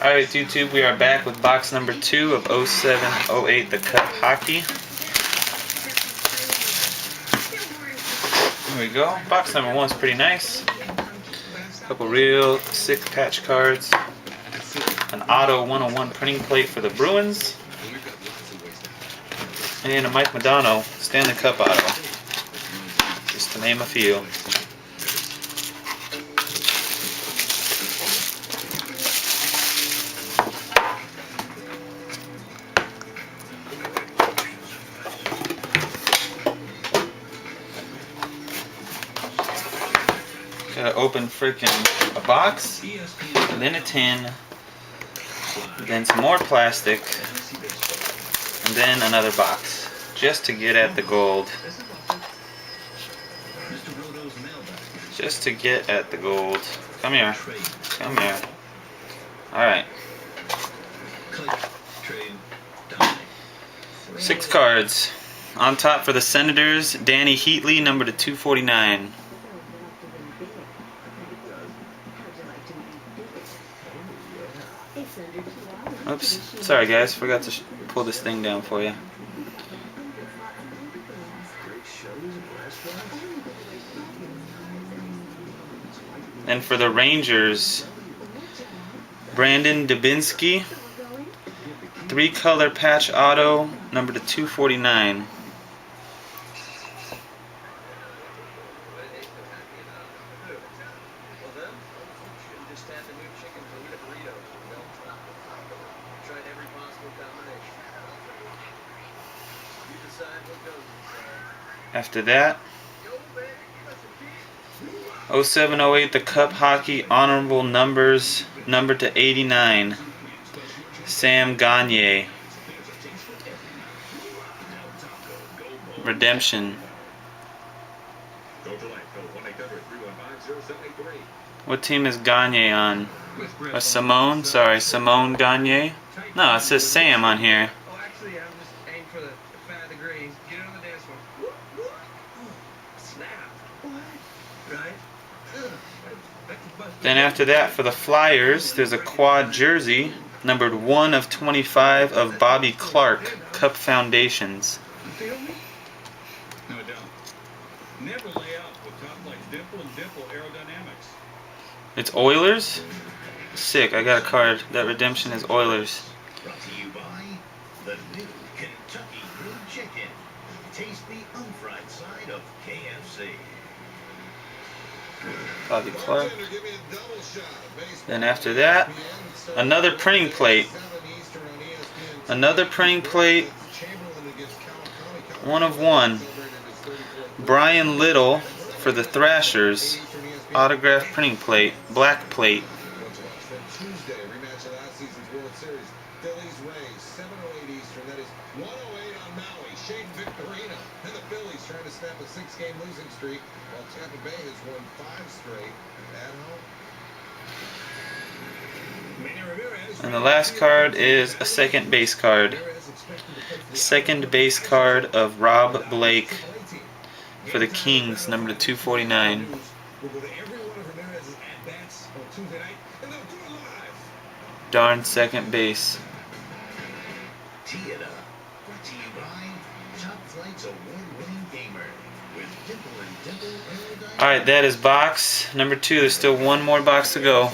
Alright YouTube, we are back with box number 2 of 07-08 the Cup Hockey. There we go. Box number 1 is pretty nice. A couple real sick patch cards. An auto 101 printing plate for the Bruins. And a Mike Modano Stanley Cup auto. Just to name a few. Gotta open freaking a box, and then a tin, then some more plastic, and then another box, just to get at the gold. Just to get at the gold. Come here. Come here. Alright. 6 cards. On top for the Senators, Danny Heatley, number to 249. Oops, sorry guys, forgot to pull this thing down for you. And for the Rangers, Brandon Dubinsky, 3-color patch auto, number to 249. After that, 07-08 the Cup Hockey Honorable Numbers, number to 89, Sam Gagner. Redemption. What team is Gagner on? Simone? Sorry, Simone Gagner? No, it says Sam on here. Then after that, for the Flyers, there's a quad jersey, numbered 1 of 25 of Bobby Clark, Cup Foundations. It's Oilers? Sick, I got a card. That redemption is Oilers. Brought to you by the new Kentucky Grilled Chicken. Taste the unfried side of KFC. Bobby Clark. Then after that, another printing plate. Another printing plate. 1 of 1. Brian Little for the Thrashers. Autograph printing plate. Black plate. Trying to snap a 6-game losing streak, while Tampa Bay has won 5 straight at home. And the last card is a second base card. Second base card of Rob Blake for the Kings, number 249. Darn second base. Alright, that is box number 2. There's still one more box to go.